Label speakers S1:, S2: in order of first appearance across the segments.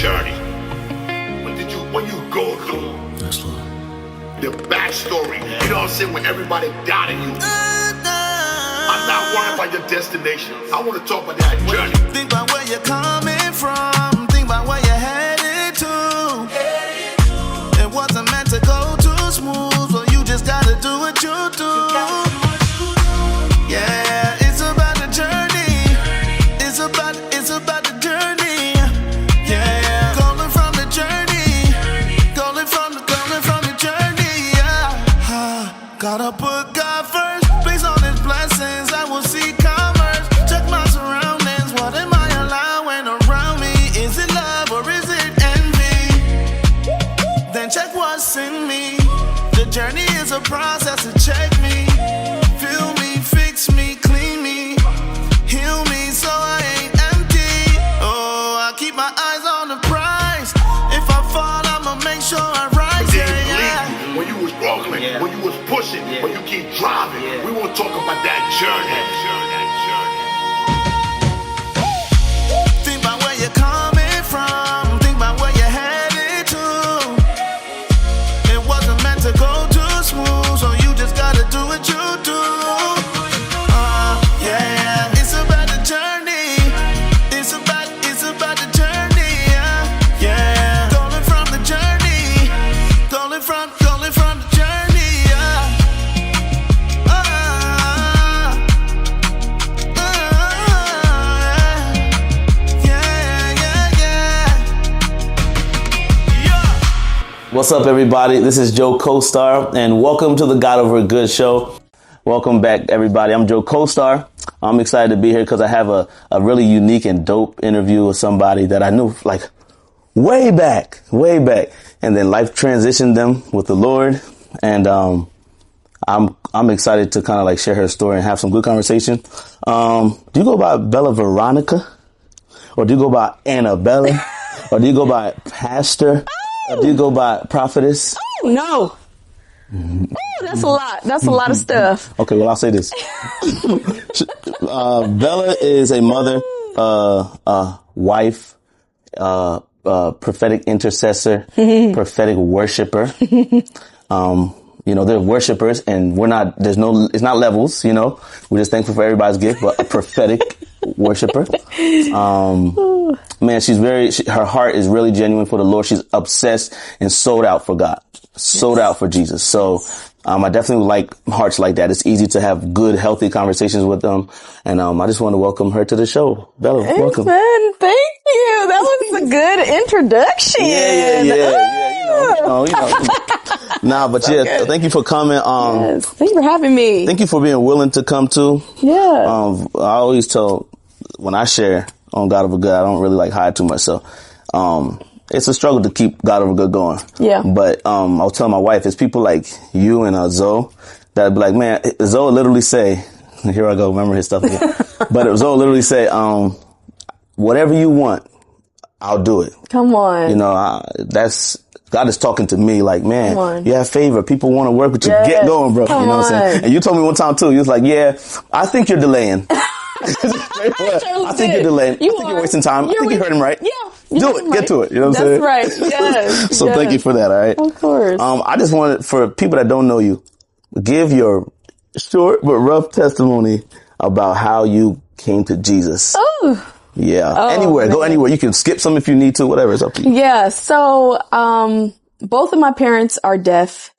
S1: journey. When you go through the backstory, you know what I'm saying, when everybody doubted you. I'm not worried about your destination. I want to talk about that journey.
S2: Think about where you're coming from. Think about where you're headed to. It wasn't meant to go too smooth, so you just gotta do what you do. Yeah, it's about the journey. It's about the journey. Yeah, going from the journey. Going from the journey. Yeah, gotta put God first. Place on His blessings. I will see commerce. Check my surroundings. What am I allowing around me? Is it love or is it envy? Then check what's in me. The journey is a process to check me. Fill me, fix me, clean me, heal me so I ain't empty. Oh, I keep my eyes on the prize. If I fall, I'ma make sure I rise. Yeah.
S1: When you was struggling, when you was pushing, when you keep driving, we want to talk about that journey.
S2: Think about where you're coming from. Think about where you're headed to. It wasn't meant to go too smooth, so you just gotta do what you do. Yeah, it's about the journey. It's about the journey. Yeah, going from the journey. Going from the journey.
S3: What's up, everybody? This is Joe CoStar, and welcome to the God Over Good show. Welcome back, everybody. I'm Joe CoStar. I'm excited to be here because I have a really unique and dope interview with somebody that I knew like way back. And then life transitioned them with the Lord. And I'm excited to kind of like share her story and have some good conversation. Do you go by Bella Veronica? Or do you go by Annabella? Or do you go by Pastor? Or do you go by Prophetess?
S4: Oh, no. Oh, that's a lot. That's a lot of stuff.
S3: Okay, well, I'll say this. Bella is a mother, wife, prophetic intercessor, prophetic worshiper. They're worshipers, and it's not levels, We're just thankful for everybody's gift, but a prophetic worshiper. Man, her heart is really genuine for the Lord. She's obsessed and sold out for God, sold out for Jesus. So, I definitely like hearts like that. It's easy to have good, healthy conversations with them. And, I just want to welcome her to the show. Bella, welcome.
S4: Thank you. That was a good introduction.
S3: Thank you for coming.
S4: Yes, thank you for having me.
S3: Thank you for being willing to come too.
S4: Yeah.
S3: I always tell when I share on God Over Good, I don't really like hide too much. So, it's a struggle to keep God Over Good going.
S4: Yeah.
S3: But, I was telling my wife, it's people like you and Zoe that be like, man, Zoe literally say, here I go, remember his stuff again. But Zoe literally say, whatever you want, I'll do it.
S4: Come on.
S3: God is talking to me like, man, you have favor. People want to work with you.
S4: Yes.
S3: Get going, bro.
S4: Come
S3: you know what I'm saying? And you told me one time too, you was like, yeah, I think you're delaying. I think you're delaying. I think you're wasting time. I think you heard him right.
S4: Yeah.
S3: Do it. Get to it. You know what I'm saying?
S4: That's right. Yes.
S3: So thank you for that. All right.
S4: Of course.
S3: I just wanted, for people that don't know you, give your short but rough testimony about how you came to Jesus.
S4: Oh.
S3: Yeah.
S4: Man.
S3: Go anywhere. You can skip some if you need to, whatever. It's up to you.
S4: Yeah. So, both of my parents are deaf.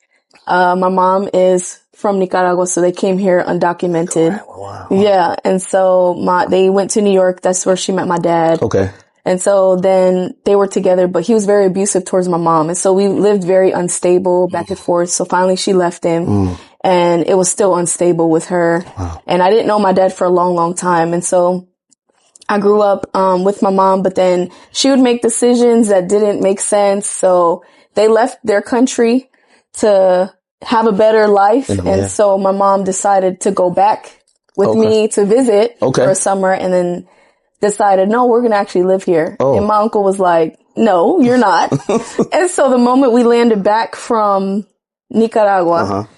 S4: My mom is from Nicaragua, so they came here undocumented.
S3: Wow.
S4: Yeah. And so they went to New York. That's where she met my dad.
S3: Okay.
S4: And so then they were together, but he was very abusive towards my mom. And so we lived very unstable back and forth. So finally she left him and it was still unstable with her.
S3: Wow.
S4: And I didn't know my dad for a long, long time. And so I grew up, with my mom, but then she would make decisions that didn't make sense. So they left their country to have a better life.
S3: Yeah.
S4: And so my mom decided to go back with me to visit for a summer, and then decided, no, we're going to actually live here.
S3: Oh.
S4: And my uncle was like, no, you're not. And so the moment we landed back from Nicaragua,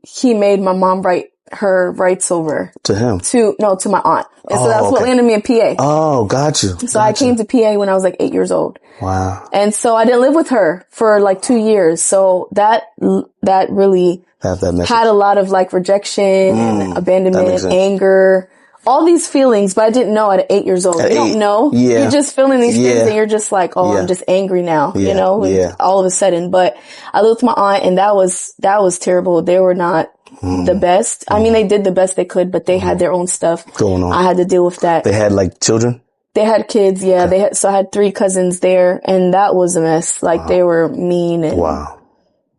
S4: he made my mom write her rights over
S3: To him?
S4: to my aunt. And so that's what landed me in PA.
S3: Oh, got you.
S4: So I came to PA when I was like 8 years old.
S3: Wow.
S4: And so I didn't live with her for like 2 years. So that really had a lot of like rejection and abandonment, anger, all these feelings, but I didn't know at 8 years old. You don't know.
S3: Yeah.
S4: You're just feeling these things and you're just like, oh, I'm just angry now, you know, all of a sudden. But I lived with my aunt and that was terrible. They were not the best. I mean, they did the best they could, but they had their own stuff
S3: going on.
S4: I had to deal with that.
S3: They had like children?
S4: They had kids, yeah. So I had 3 cousins there and that was a mess. Like they were mean and,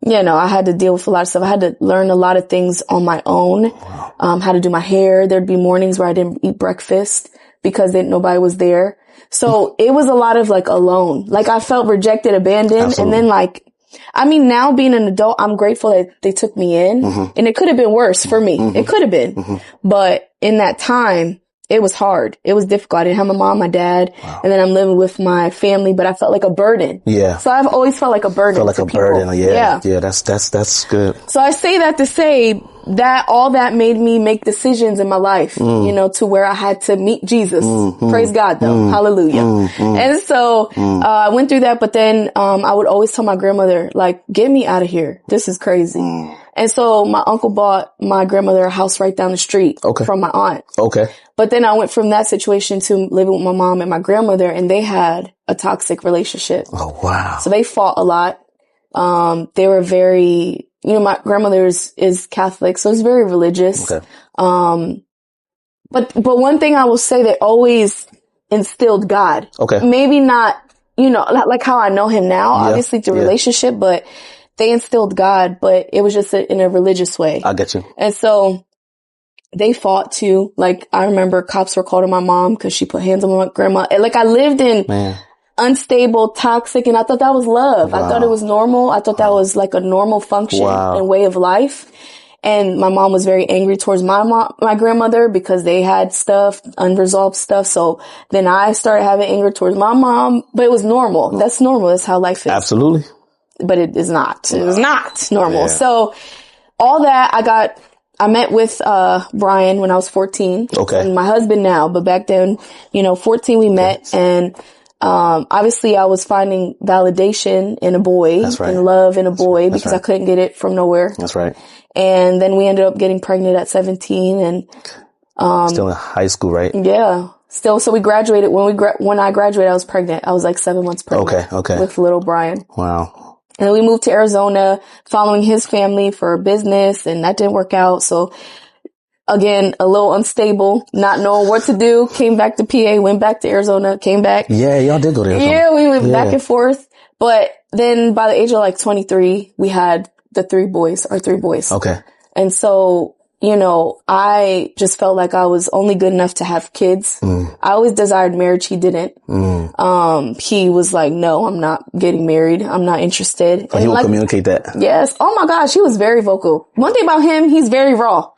S4: you know, I had to deal with a lot of stuff. I had to learn a lot of things on my own. How to do my hair. There'd be mornings where I didn't eat breakfast because nobody was there. So it was a lot of like alone. Like I felt rejected, abandoned. Absolutely. And then like, I mean, now being an adult, I'm grateful that they took me in and it could have been worse for me. It could have been, but in that time, it was hard. It was difficult. I didn't have my mom, my dad, and then I'm living with my family, but I felt like a burden. Yeah. So I've always felt like a burden.
S3: Felt like a
S4: people.
S3: burden. Yeah. Yeah. That's good.
S4: So I say that to say that all that made me make decisions in my life, you know, to where I had to meet Jesus. Praise God though. Hallelujah. And so, I went through that, but then, I would always tell my grandmother, like, get me out of here. This is crazy. And so my uncle bought my grandmother a house right down the street from my aunt. Okay. But then I went from that situation to living with my mom and my grandmother, and they had a toxic relationship. Oh, wow. So they fought a lot. They were very, you know, my grandmother is Catholic, so it's very religious. Okay. But one thing I will say, they always instilled God. Okay. Maybe not, you know, like how I know him now, obviously through relationship, but they instilled God, but it was just in a religious way. I get you. And so they fought too. Like I remember cops were called on my mom because she put hands on my grandma. And like I lived in unstable, toxic, and I thought that was love. Wow. I thought it was normal. I thought that was like a normal function and way of life. And my mom was very angry towards my grandmother because they had stuff, unresolved stuff. So then I started having anger towards my mom, but it was normal. That's normal. That's how life is. Absolutely. But it is not. It was not normal. Yeah. So all that I met with, Brian when I was 14. Okay. And my husband now, but back then, you know, 14 we met and, obviously I was finding validation in a boy and love in a boy because I couldn't get it from nowhere. That's right. And then we ended up getting pregnant at 17 and, still in high school, right? Yeah. Still, so we graduated. When I graduated, I was pregnant. I was like 7 months pregnant. Okay. With little Brian. Wow. And we moved to Arizona following his family for business and that didn't work out. So again, a little unstable, not knowing what to do, came back to PA, went back to Arizona, came back. Yeah, y'all did go to Arizona. Yeah, we went back and forth. But then by the age of like 23, we had our 3 boys. Okay. And so, you know, I just felt like I was only good enough to have kids. I always desired marriage. He didn't. He was like, no, I'm not getting married. I'm not interested. And he would communicate that. Yes. Oh my gosh. He was very vocal. One thing about him, he's very raw.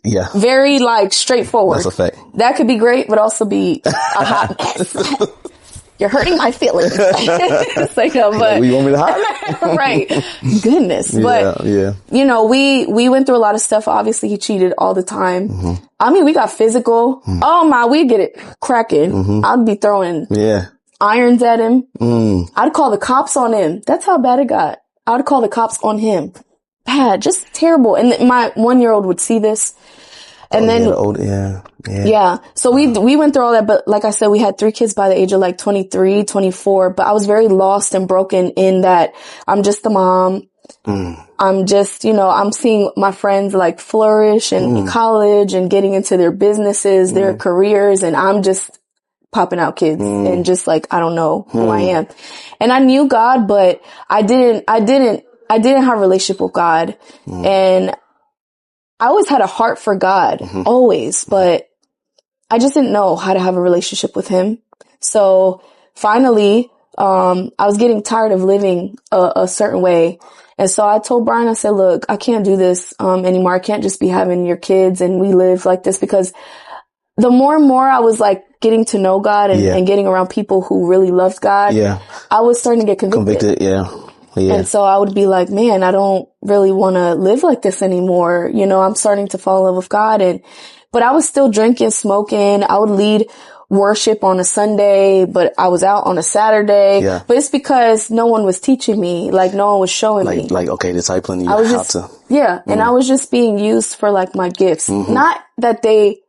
S4: Yeah. Very like straightforward. That's a fact. That could be great, but also be a hot mess. You're hurting my feelings. It's like, no, but you want me to hide? Right. Goodness. But, you know, we went through a lot of stuff. Obviously he cheated all the time. I mean, we got physical. Oh my, we get it cracking. I'd be throwing irons at him. I'd call the cops on him. That's how bad it got. I would call the cops on him. Bad, just terrible. And my 1-year-old would see this. And then, so we went through all that, but like I said, we had 3 kids by the age of like 23, 24, but I was very lost and broken in that I'm just the mom. I'm just, you know, I'm seeing my friends like flourish and in college and getting into their businesses, their careers, and I'm just popping out kids and just like, I don't know who I am. And I knew God, but I didn't have a relationship with God. And I always had a heart for God, always, but I just didn't know how to have a relationship with him. So finally, I was getting tired of living a certain way. And so I told Brian, I said, look, I can't do this, anymore. I can't just be having your kids and we live like this, because the more and more I was like getting to know God and getting around people who really loved God, I was starting to get convicted.
S3: Yeah.
S4: And so I would be like, man, I don't really want to live like this anymore. You know, I'm starting to fall in love with God. But I was still drinking, smoking. I would lead worship on a Sunday, but I was out on a Saturday.
S3: Yeah.
S4: But it's because no one was teaching me. Like, no one was showing me.
S3: Like, okay, discipling you
S4: I was
S3: how
S4: just,
S3: to.
S4: yeah. And I was just being used for like my gifts. Not that they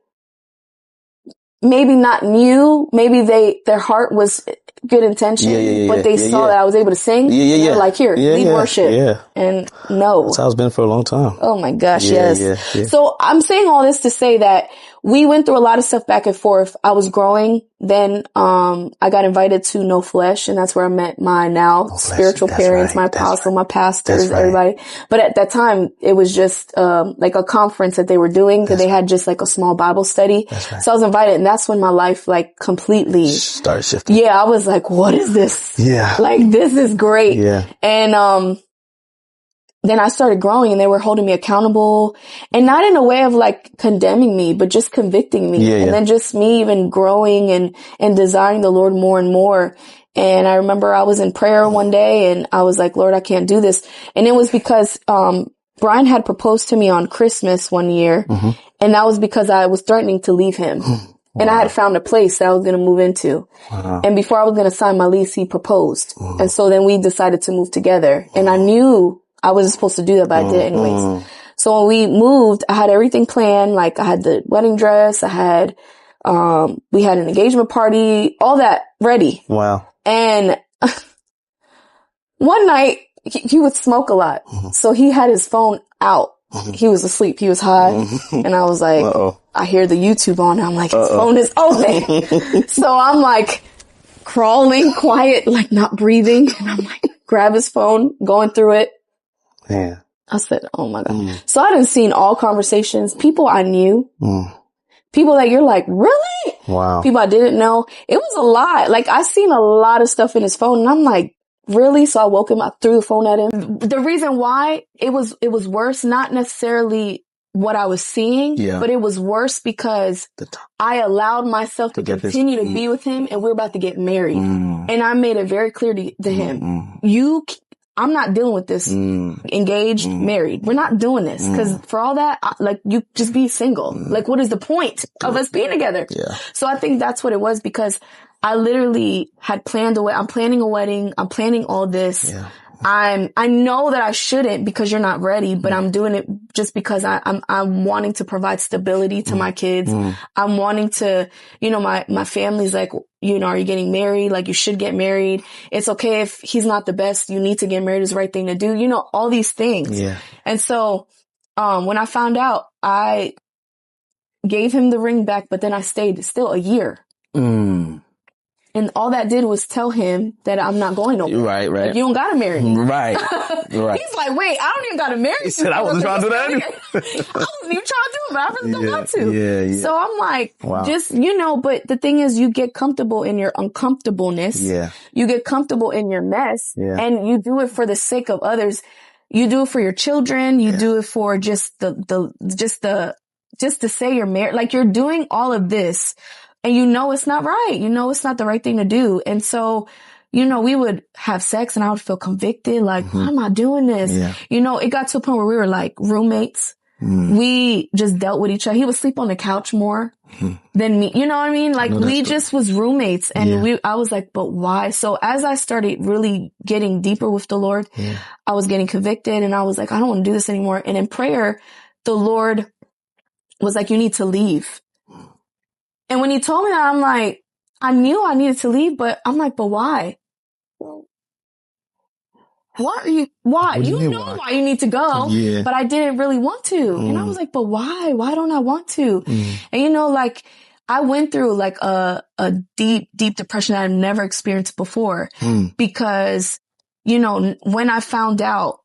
S4: maybe not knew, maybe their heart was good intention, but they saw that I was able to sing.
S3: Yeah.
S4: They were like, here, lead worship.
S3: Yeah.
S4: And no.
S3: That's how it's been for a long time.
S4: Oh my gosh,
S3: Yeah,
S4: yes.
S3: yeah.
S4: So I'm saying all this to say that we went through a lot of stuff back and forth. I was growing. Then, I got invited to No Flesh, and that's where I met my now spiritual parents, my apostle, my pastors, everybody. But at that time, it was just, like a conference that they were doing, because they had just like a small Bible study. So I was invited, and that's when my life like completely
S3: started shifting.
S4: Yeah, I was like, what is this?
S3: Yeah.
S4: Like, this is great.
S3: Yeah.
S4: And, then I started growing, and they were holding me accountable, and not in a way of like condemning me, but just convicting me. And then just me even growing and desiring the Lord more and more. And I remember I was in prayer one day, and I was like, Lord, I can't do this. And it was because, Brian had proposed to me on Christmas one year. And that was because I was threatening to leave him. And I had found a place that I was going to move into. And before I was going to sign my lease, he proposed. And so then we decided to move together. And I knew I wasn't supposed to do that, but I did anyways. So when we moved, I had everything planned. Like, I had the wedding dress. I had, we had an engagement party, all that ready.
S3: Wow.
S4: And one night he would smoke a lot. So he had his phone out. He was asleep. He was high. And I was like, I hear the YouTube on. I'm like, his phone is open. So I'm like crawling quiet, like not breathing. And I'm like, grab his phone, going through it.
S3: Yeah.
S4: I said, oh my God. So I done seen all conversations, people I knew, people that you're like, really?
S3: Wow.
S4: People I didn't know. It was a lot. Like, I seen a lot of stuff in his phone, and I'm like, really? So I woke him up, threw the phone at him. The reason why it was worse, not necessarily what I was seeing, but it was worse because I allowed myself to continue to be with him, and we're about to get married. And I made it very clear to him, I'm not dealing with this. Engaged, married. We're not doing this. Cause for all that, like, you just be single. Like, what is the point of us being together? Yeah. So I think that's what it was, because I literally had planned I'm planning a wedding. I'm planning all this. Yeah. I know that I shouldn't, because you're not ready, but I'm doing it just because I'm wanting to provide stability to my kids. I'm wanting to, you know, my family's like, you know, are you getting married? Like, you should get married. It's okay if he's not the best. You need to get married is the right thing to do. You know, all these things. Yeah. And so, when I found out, I gave him the ring back, but then I stayed still a year. And all that did was tell him that I'm not going nowhere.
S3: Right.
S4: Like, you don't gotta marry me.
S3: Right.
S4: He's like, wait, I don't even gotta marry you.
S3: He said, I wasn't trying to do that anyway.
S4: I wasn't even trying to do it, but I really don't want to.
S3: Yeah.
S4: So I'm like, just, you know, but the thing is, you get comfortable in your uncomfortableness. Yeah. You get comfortable in your mess. Yeah. And you do it for the sake of others. You do it for your children. You do it for just to say you're married. Like, you're doing all of this, and you know it's not right. You know it's not the right thing to do. And so, you know, we would have sex, and I would feel convicted. Like, why am I doing this? Yeah. You know, it got to a point where we were like roommates. We just dealt with each other. He would sleep on the couch more than me. You know what I mean? Like, we just was roommates, and I was like, but why? So as I started really getting deeper with the Lord, I was getting convicted, and I was like, I don't want to do this anymore. And in prayer, the Lord was like, you need to leave. And when he told me that, I'm like, I knew I needed to leave, but I'm like, but why? Why? You know why you need to go, but I didn't really want to. And I was like, but why? Why don't I want to? And you know, like, I went through like a deep, deep depression that I've never experienced before, because, you know, when I found out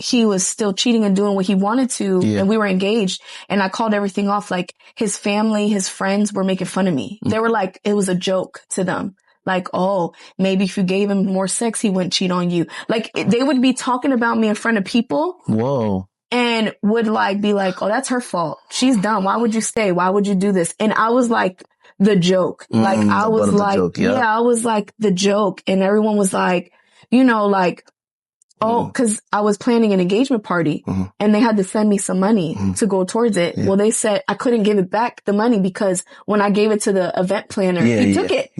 S4: he was still cheating and doing what he wanted to, and we were engaged, and I called everything off. Like, his family, his friends were making fun of me. They were like, it was a joke to them. Like, oh, maybe if you gave him more sex, he wouldn't cheat on you. Like, they would be talking about me in front of people. Whoa. And would like be like, oh, that's her fault. She's dumb. Why would you stay? Why would you do this? And I was like the joke. Like, I was like, I was like the joke. And everyone was like, you know, like, Oh, cause I was planning an engagement party and they had to send me some money to go towards it. Yeah. Well, they said I couldn't give it back the money because when I gave it to the event planner, he took it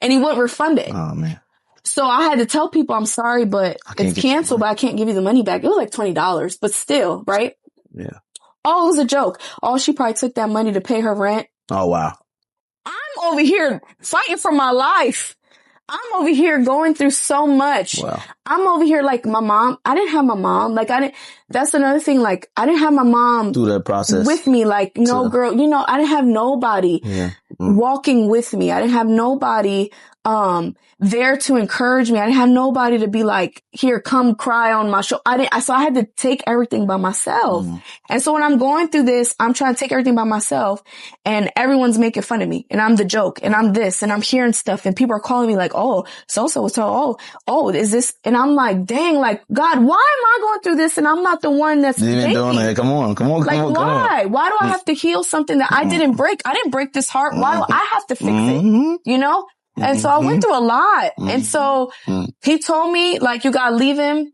S4: and he wouldn't refund it.
S3: Oh man.
S4: So I had to tell people, I'm sorry, but it's canceled, but I can't give you the money back. It was like $20, but still, right?
S3: Yeah.
S4: Oh, it was a joke. Oh, she probably took that money to pay her rent.
S3: Oh, wow.
S4: I'm over here fighting for my life. I'm over here going through so much.
S3: Wow.
S4: I'm over here like my mom. I didn't have my mom. Like that's another thing. Like I didn't have my mom
S3: through that process
S4: with me. Like, no, girl, I didn't have nobody walking with me. I didn't have nobody, there to encourage me. I didn't have nobody to be like, here, come cry on my shoulder. So I had to take everything by myself. And so when I'm going through this, I'm trying to take everything by myself and everyone's making fun of me and I'm the joke and I'm this and I'm hearing stuff and people are calling me like, oh, so-so was told, oh, is this? And I'm like, dang, like, God, why am I going through this? And I'm not the one that's
S3: doing it. Come on.
S4: Like, why? Why do I have to heal something that I didn't break? I didn't break this heart. Why do I have to fix it? And so I went through a lot. And so he told me, like, you gotta leave him. And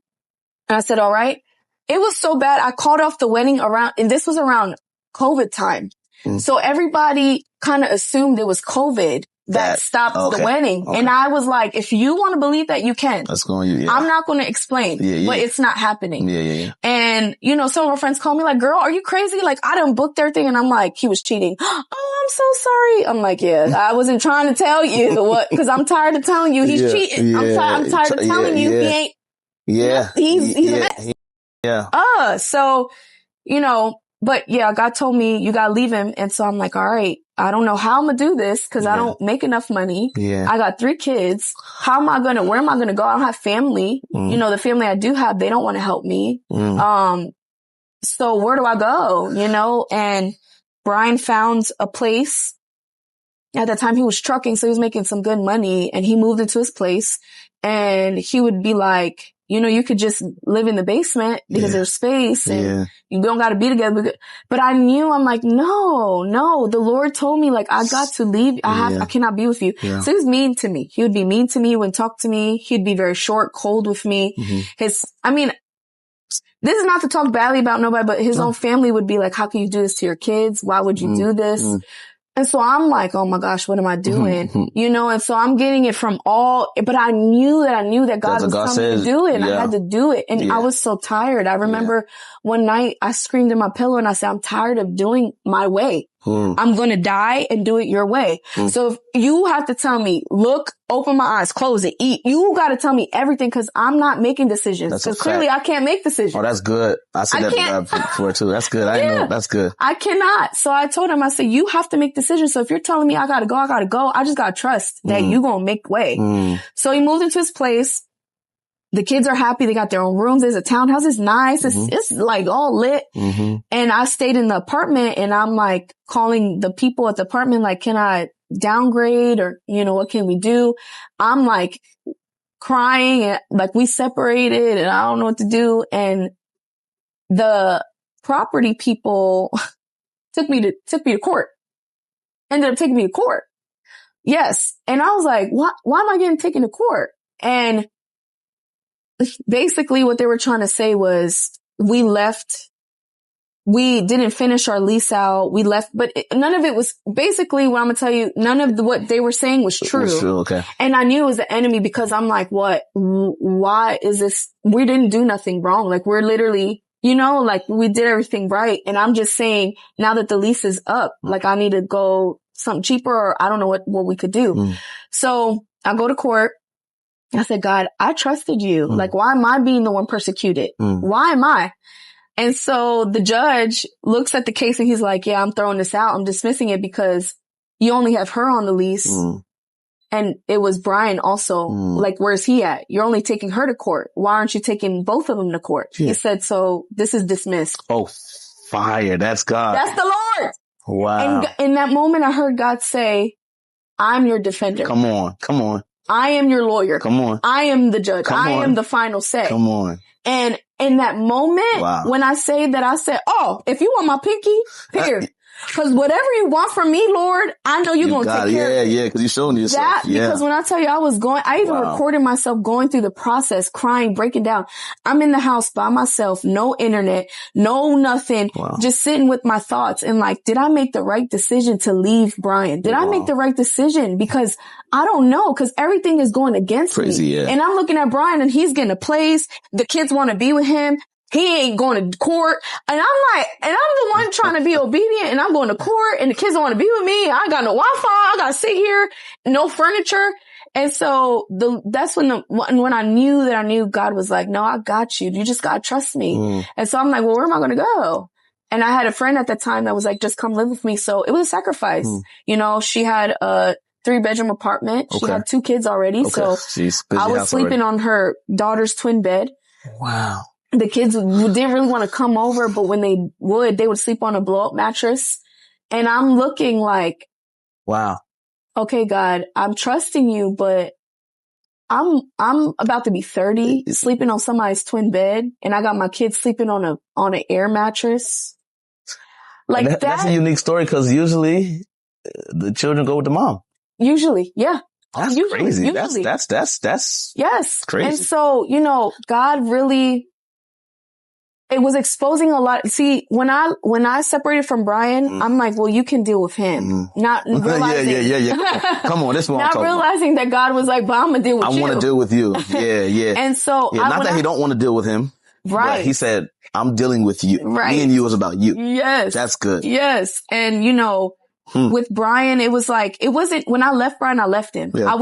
S4: I said, all right. It was so bad. I called off the wedding and this was around COVID time. So everybody kind of assumed it was COVID that stopped the wedding. Okay. And I was like, if you want to believe that, you can.
S3: That's going,
S4: I'm not going to explain, but it's not happening. And, some of my friends call me like, girl, are you crazy? Like, I done booked everything. And I'm like, he was cheating. Oh, I'm so sorry. I'm like, I wasn't trying to tell you what, cause I'm tired of telling you he's cheating. I'm tired of telling you he ain't. He's a mess. So, but God told me you gotta leave him. And so I'm like, all right, I don't know how I'm gonna do this because I don't make enough money. I got 3 kids. Where am I gonna go? I don't have family. The family I do have, they don't want to help me. So where do I go? And Brian found a place. At that time he was trucking, so he was making some good money and he moved into his place and he would be like, you could just live in the basement because there's space and you don't got to be together. But I knew, I'm like, no, the Lord told me like, I got to leave. I cannot be with you. So he was mean to me. He would be mean to me, he wouldn't talk to me. He'd be very short, cold with me. This is not to talk badly about nobody, but his own family would be like, how can you do this to your kids? Why would you do this? And so I'm like, oh my gosh, what am I doing? And so I'm getting it from but I knew that God was telling me to do it and I had to do it. And I was so tired. I remember one night I screamed in my pillow and I said, I'm tired of doing my way. I'm going to die and do it your way. So if you have to tell me, look, open my eyes, close it, eat, you got to tell me everything because I'm not making decisions because clearly I can't make decisions.
S3: Oh, that's good. I said that before too. That's good. I know. That's good.
S4: I cannot. So I told him, I said, you have to make decisions. So if you're telling me I got to go, I just got to trust that you going to make way. So he moved into his place. The kids are happy. They got their own rooms. There's a townhouse. It's nice. It's like all lit. And I stayed in the apartment and I'm like calling the people at the apartment, like, can I downgrade or, what can we do? I'm like crying and like we separated and I don't know what to do. And the property people took me to court, ended up taking me to court. Yes. And I was like, why am I getting taken to court? And basically what they were trying to say was we didn't finish our lease out. We left, but none of it was basically what I'm going to tell you. None of what they were saying was true.
S3: Okay.
S4: And I knew it was the enemy because I'm like, what? Why is this? We didn't do nothing wrong. Like we're literally, like we did everything right. And I'm just saying now that the lease is up, like I need to go something cheaper or I don't know what we could do. So I go to court. I said, God, I trusted you. Like, why am I being the one persecuted? Why am I? And so the judge looks at the case and he's like, yeah, I'm throwing this out. I'm dismissing it because you only have her on the lease. And it was Brian also. Like, where's he at? You're only taking her to court. Why aren't you taking both of them to court? He said, so this is dismissed.
S3: Oh, fire. That's God.
S4: That's the Lord.
S3: Wow.
S4: And in that moment, I heard God say, I'm your defender.
S3: Come on.
S4: I am your lawyer.
S3: Come on.
S4: I am the judge. I am the final say.
S3: Come on.
S4: And in that moment, when I say that, I said, oh, if you want my pinky, here. Because whatever you want from me, Lord, I know you're going to take care of it.
S3: Yeah, because you're showing yourself.
S4: Because when I tell you I even recorded myself going through the process, crying, breaking down. I'm in the house by myself, no internet, no nothing, just sitting with my thoughts and like, did I make the right decision to leave Brian? Did I make the right decision? Because I don't know, because everything is going against me. Yeah. And I'm looking at Brian and he's getting a place. The kids want to be with him. He ain't going to court. And I'm like, and I'm the one trying to be obedient and I'm going to court and the kids don't want to be with me. I ain't got no Wi-Fi. I got to sit here, no furniture. And so that's when I knew God was like, no, I got you. You just got to trust me. And so I'm like, well, where am I going to go? And I had a friend at the time that was like, just come live with me. So it was a sacrifice. You know, she had a 3-bedroom apartment. She had 2 kids already. So I was sleeping on her daughter's twin bed.
S3: Wow.
S4: The kids didn't really want to come over, but when they would sleep on a blow-up mattress. And I'm looking like,
S3: wow,
S4: okay, God, I'm trusting you, but I'm about to be 30, sleeping on somebody's twin bed, and I got my kids sleeping on an air mattress. Like
S3: that's a unique story because usually the children go with the mom.
S4: Usually, yeah.
S3: That's crazy. Usually. That's
S4: yes,
S3: crazy.
S4: And so, you know, God really. It was exposing a lot. See, when I separated from Brian, I'm like, well, you can deal with him. Not realizing.
S3: Yeah. Come on, this one.
S4: Not realizing that God was like, but I'm gonna deal with you.
S3: I want to deal with you. Yeah.
S4: And so,
S3: not that he don't want to deal with him.
S4: Right.
S3: But he said, I'm dealing with you.
S4: Right.
S3: Me and you is about you.
S4: Yes.
S3: That's good.
S4: Yes. And you know, with Brian, it was like, it wasn't, when I left Brian, I left him.
S3: Yeah.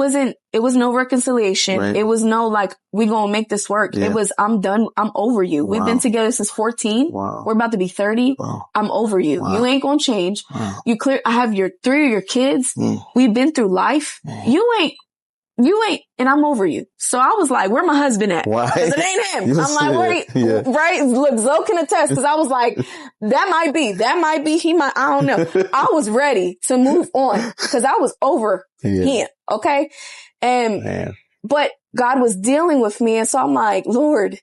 S4: It was no reconciliation.
S3: Right.
S4: It was no like, we gonna make this work.
S3: Yeah.
S4: It was, I'm done. I'm over you. We've been together since 14.
S3: Wow.
S4: We're about to be 30.
S3: Wow.
S4: I'm over you.
S3: Wow.
S4: You ain't gonna change.
S3: Wow.
S4: I have 3 of your kids. We've been through life. You ain't, and I'm over you. So I was like, where my husband at?
S3: Why?
S4: Because it ain't him. I'm like, right? Look, Zoe can attest because I was like, that might be, he might, I don't know. I was ready to move on because I was over him. Okay. And, but God was dealing with me. And so I'm like, Lord,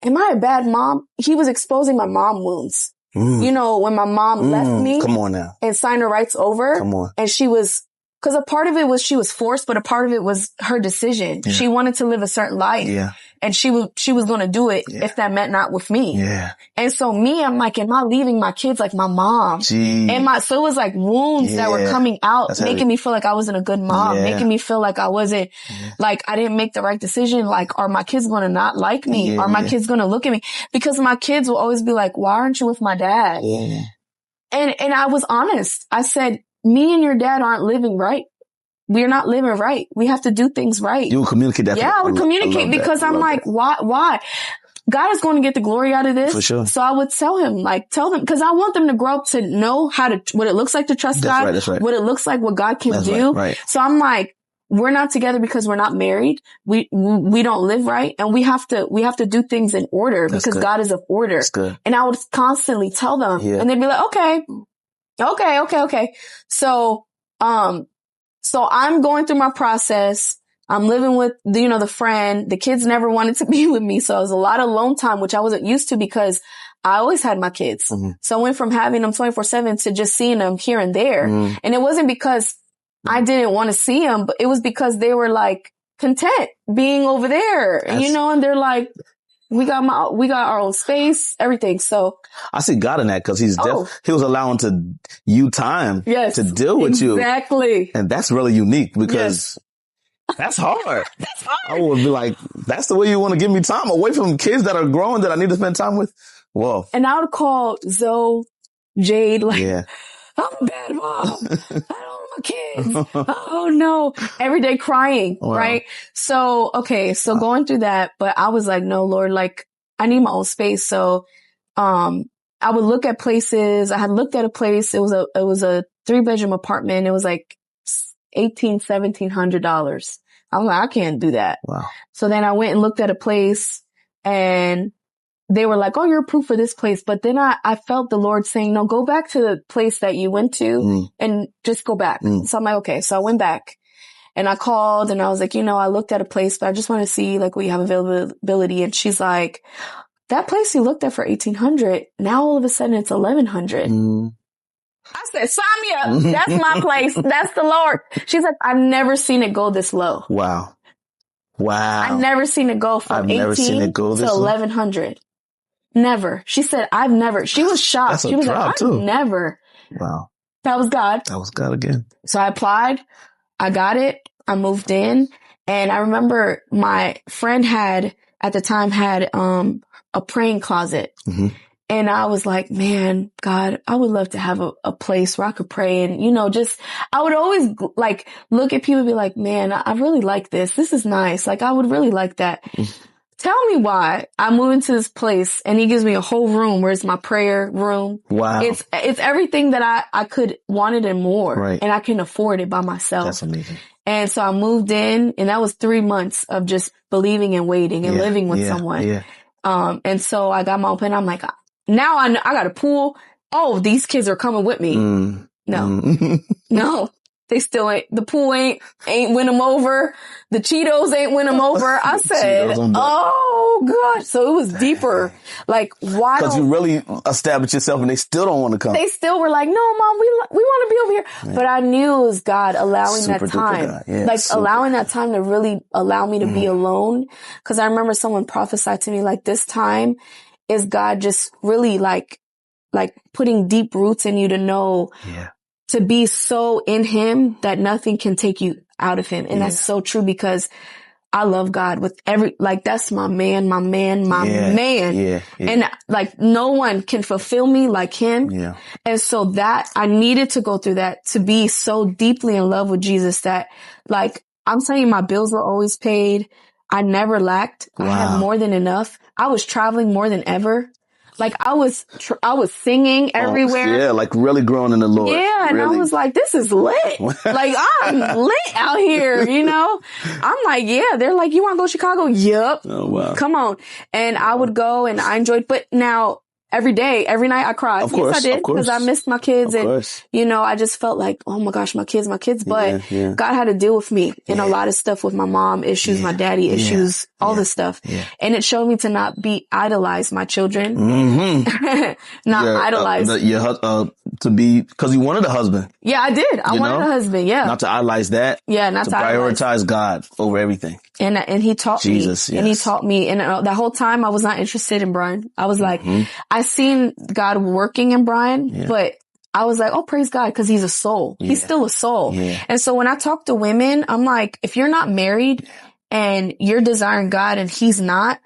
S4: am I a bad mom? He was exposing my mom wounds. You know, when my mom left me.
S3: Come on now.
S4: And signed her rights over.
S3: Come on.
S4: And she was, because a part of it was she was forced, but a part of it was her decision. Yeah. She wanted to live a certain life. Yeah. And she was going to do it if that meant not with me. Yeah. And so I'm like, am I leaving my kids like my mom? And so it was like wounds that were coming out, that's making me feel like I wasn't a good mom, making me feel like I wasn't, like I didn't make the right decision. Like, are my kids going to not like me? Are my kids going to look at me? Because my kids will always be like, why aren't you with my dad? Yeah. And I was honest. I said, me and your dad aren't living right. We're not living right. We have to do things right.
S3: You would communicate that.
S4: Yeah, I would communicate because I'm like, why? God is going to get the glory out of this.
S3: For sure.
S4: So I would tell them, because I want them to grow up to know what it looks like to trust God.
S3: That's right.
S4: What it looks like, what God can do.
S3: Right.
S4: So I'm like, we're not together because we're not married. We don't live right. And we have to do things in order because God is of order.
S3: That's good.
S4: And I would constantly tell them and they'd be like, okay. So I'm going through my process. I'm living with, the friend. The kids never wanted to be with me. So it was a lot of alone time, which I wasn't used to because I always had my kids. So I went from having them 24/7 to just seeing them here and there. And it wasn't because I didn't want to see them, but it was because they were like content being over there, and they're like, we got our own space, everything. So
S3: I see God in that because he was allowing you time to deal with you.
S4: Exactly.
S3: And that's really unique because that's hard.
S4: That's hard.
S3: I would be like, that's the way you want to give me time away from kids that are growing that I need to spend time with. Whoa.
S4: And I would call Zoe, Jade, like, I'm a bad mom. I don't want my kids. Oh no. Every day crying. Wow. Right. So, going through that, but I was like, no, Lord, like I need my own space. So, I would look at places. I had looked at a place. It was a 3-bedroom apartment. It was like $1,700. I was like, I can't do that. Wow. So then I went and looked at a place and they were like, oh, you're approved for this place. But then I felt the Lord saying, no, go back to the place that you went to and just go back. So I'm like, okay. So I went back and I called and I was like, I looked at a place, but I just want to see like we have availability. And she's like, that place you looked at for $1,800. Now all of a sudden it's $1,100. I said, sign me up. That's my place. That's the Lord. She's like, I've never seen it go this low.
S3: Wow.
S4: I've never seen it go from 18 to 1100. Never. She said, I've never. She was shocked. She was like, I've never.
S3: Wow.
S4: That was God.
S3: That was God again.
S4: So I applied. I got it. I moved in. And I remember my friend at the time had a praying closet.
S3: Mm-hmm.
S4: And I was like, man, God, I would love to have a place where I could pray. And, I would always like look at people and be like, man, I really like this. This is nice. Like, I would really like that. Tell me why I move into this place and he gives me a whole room where it's my prayer room.
S3: Wow.
S4: It's everything that I could wanted and more.
S3: Right.
S4: And I can afford it by myself.
S3: That's amazing.
S4: And so I moved in and that was 3 months of just believing and waiting and living with someone.
S3: Yeah.
S4: And so I got my open. I'm like, now I got a pool. Oh, these kids are coming with me. No, they still ain't. The pool ain't win them over. The Cheetos ain't win them over. I said, oh gosh. So it was deeper. Like, why?
S3: Because you really established yourself and they still don't want to come.
S4: They still were like, no, Mom, we want to be over here. Yeah. But I knew it was God allowing that time. Allowing that time to really allow me to be alone. Because I remember someone prophesied to me like, this time is God just really like putting deep roots in you to know, to be so in him that nothing can take you out of him. And that's so true because I love God with that's my man. And like no one can fulfill me like him. Yeah. And so that I needed to go through that to be so deeply in love with Jesus that like, I'm telling you, my bills were always paid. I never lacked. Wow. I had more than enough. I was traveling more than ever. Like I was singing everywhere.
S3: Yeah, like really growing in the Lord.
S4: Yeah, and
S3: really.
S4: I was like, this is lit. Like I'm lit out here, I'm like, yeah. They're like, you want to go to Chicago? Yep.
S3: Oh wow.
S4: Come on. And I would go and I enjoyed, but now every night I cried.
S3: Of course,
S4: yes, I did because I missed my kids and I just felt like, oh my gosh, my kids. But God had to deal with me in a lot of stuff with my mom issues, my daddy issues, all this stuff. Yeah. And it showed me to not idolize my children, idolize
S3: to be, because you wanted a husband.
S4: Yeah, I did. I wanted a husband. Yeah,
S3: not to idolize that.
S4: Yeah, not to
S3: prioritize God over everything.
S4: And he taught
S3: Jesus,
S4: me. Yes. And he taught me. And the whole time I was not interested in Brian. I was like, I seen God working in Brian, but I was like, oh, praise God, because he's a soul. Yeah. He's still a soul. Yeah. And so when I talk to women, I'm like, if you're not married and you're desiring God and he's not,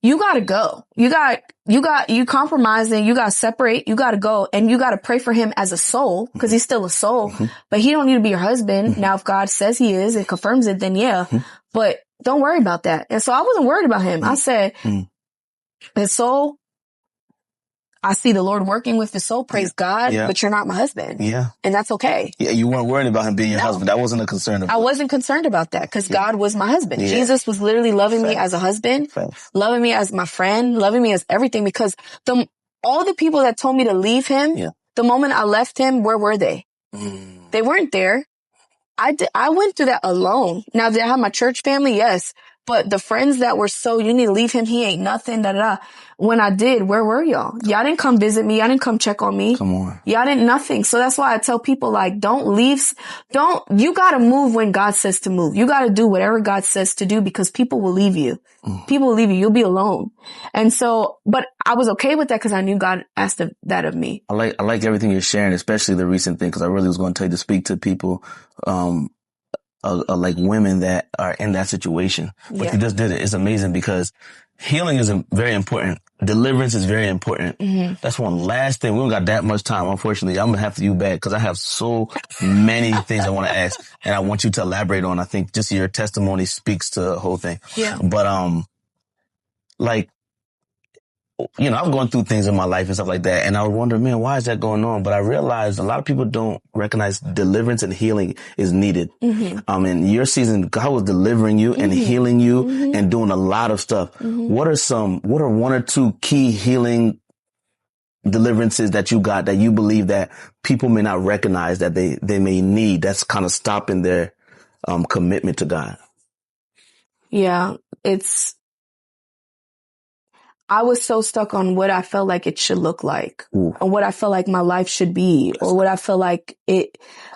S4: you gotta go. You compromising, you gotta separate, you gotta go, and you gotta pray for him as a soul, because he's still a soul, but he don't need to be your husband. Now, if God says he is and confirms it, then but don't worry about that. And so I wasn't worried about him. I said, his soul, I see the Lord working with his soul, praise God, but you're not my husband. Yeah. And that's okay.
S3: Yeah, you weren't worried about him being your husband. That wasn't a concern of
S4: I wasn't concerned about that because God was my husband. Yeah. Jesus was literally loving me as a husband, loving me as my friend, loving me as everything, because all the people that told me to leave him, the moment I left him, where were they? They weren't there. I went through that alone. Now, did I have my church family? Yes. But the friends that were you need to leave him. He ain't nothing, When I did, where were y'all? Y'all didn't come visit me. Y'all didn't come check on me.
S3: Come on.
S4: Y'all didn't nothing. So that's why I tell people, like, don't leave. You gotta move when God says to move. You gotta do whatever God says to do, because people will leave you. People will leave you. You'll be alone. And so, but I was okay with that because I knew God asked that of me.
S3: I like everything you're sharing, especially the recent thing, because I really was going to tell you to speak to people, like women that are in that situation. But you just did it. It's amazing because healing is very important. Deliverance is very important. That's one last thing. We don't got that much time. Unfortunately, I'm going to have to you back because I have so many things I want to ask and I want you to elaborate on. I think just your testimony speaks to the whole thing. Yeah. But, I'm going through things in my life and stuff like that. And I wonder, man, why is that going on? But I realized a lot of people don't recognize deliverance and healing is needed. In your season, God was delivering you and healing you and doing a lot of stuff. What are one or two key healing deliverances that you got that you believe that people may not recognize that they may need, that's kind of stopping their commitment to God?
S4: Yeah, I was so stuck on what I felt like it should look like,
S3: Ooh.
S4: or what I felt like my life should be, or what I felt like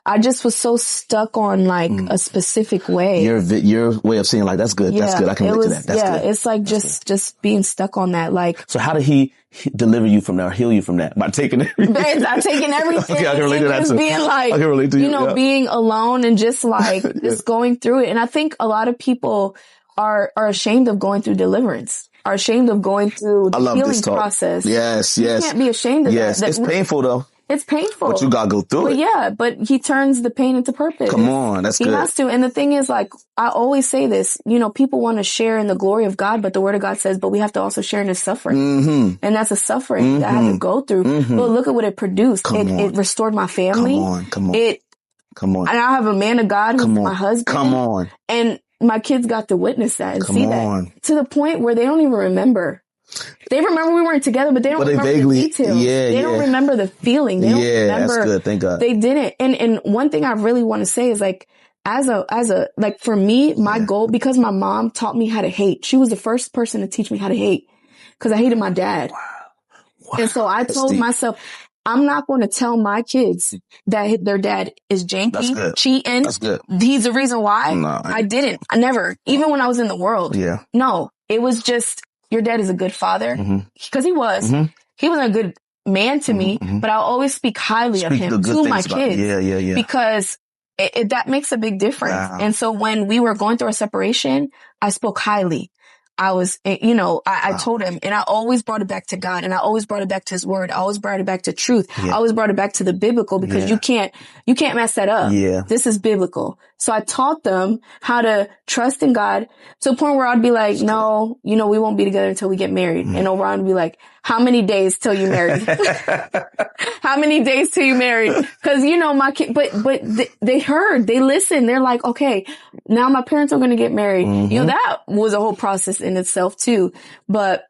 S4: I just was so stuck on like a specific way.
S3: Your way of seeing like, that's good.
S4: Yeah,
S3: that's good. I can relate to that. That's good.
S4: It's like just being stuck on that. Like,
S3: so how did he deliver you from that, or heal you from that? By taking everything?
S4: I'm taking everything.
S3: Okay, I can relate to that too.
S4: Being like,
S3: I can relate to you. Yeah.
S4: Being alone and just like, just going through it. And I think a lot of people are ashamed of going through deliverance, are ashamed of going through the healing process.
S3: Yes.
S4: You can't be ashamed of that.
S3: Yes, it's painful though.
S4: It's painful.
S3: But you gotta go through it.
S4: But he turns the pain into purpose.
S3: Come on, that's good.
S4: He has to. And the thing is, like, I always say this, people want to share in the glory of God, but the word of God says, but we have to also share in his suffering.
S3: Mm-hmm.
S4: And that's a suffering that I had to go through.
S3: Mm-hmm.
S4: But look at what it produced. It restored my family.
S3: Come on.
S4: And I have a man of God who's my husband.
S3: Come on.
S4: And my kids got to witness that and see that. To the point where they don't even remember. They remember we weren't together, but they don't remember the details. They don't remember the feeling. They don't remember.
S3: That's good. Thank God.
S4: They didn't. And one thing I really want to say is like, as a, like for me, my goal, because my mom taught me how to hate. She was the first person to teach me how to hate because I hated my dad. Wow. And so I told myself, I'm not going to tell my kids that their dad is janky, cheating.
S3: That's good.
S4: He's the reason why.
S3: No,
S4: I didn't. I never, even when I was in the world.
S3: Yeah.
S4: No, it was just, your dad is a good father, because he was. He wasn't a good man to me, but I'll always speak highly of him to my kids.
S3: Yeah.
S4: Because that makes a big difference. Wow. And so when we were going through a separation, I spoke highly. I was, I told him, and I always brought it back to God, and I always brought it back to his word. I always brought it back to truth. I always brought it back to the biblical, because you can't mess that up. Yeah. This is biblical. So I taught them how to trust in God to the point where I'd be like, no, we won't be together until we get married. And Orion would be like, how many days till you married? How many days till you married? Cause my kid, but they heard, they listened. They're like, okay, now my parents are going to get married. That was a whole process in itself too. But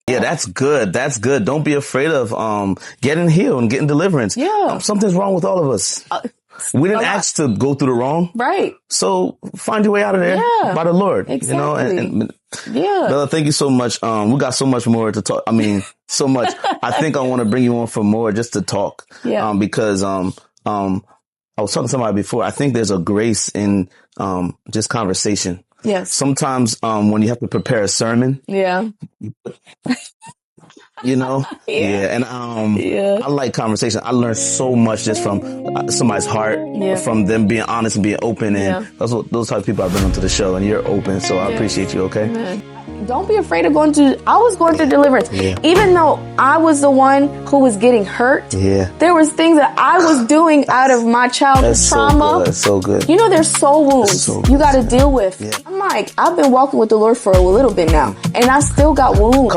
S3: yeah, that's good. That's good. Don't be afraid of, getting healed and getting deliverance. Yeah. Something's wrong with all of us. We didn't ask to go through the wrong. Right. So find your way out of there by the Lord. Exactly. And Bella, thank you so much. We got so much more to talk. I mean, so much. I think I want to bring you on for more just to talk. Yeah. Because, I was talking to somebody before. I think there's a grace in, just conversation. Yes. Sometimes, when you have to prepare a sermon. Yeah. And I like conversation. I learned so much just from somebody's heart, from them being honest and being open, and those type of people I bring onto the show, and you're open, so I appreciate you. Okay. Amen.
S4: Don't be afraid of I was going through deliverance. Even though I was the one who was getting hurt, there was things that I was doing out of my childhood trauma.
S3: That's so good.
S4: There's soul wounds you got to deal with. I'm like, I've been walking with the Lord for a little bit now, and I still got wounds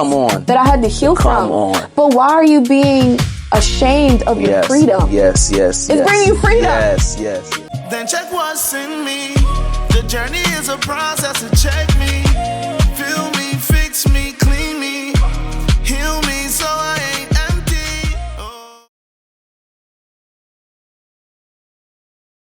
S4: that I had to heal from. But why are you being ashamed of your freedom?
S3: Yes.
S4: It's bringing you freedom.
S3: Yes.
S2: Then check what's in me. The journey is a process to check me.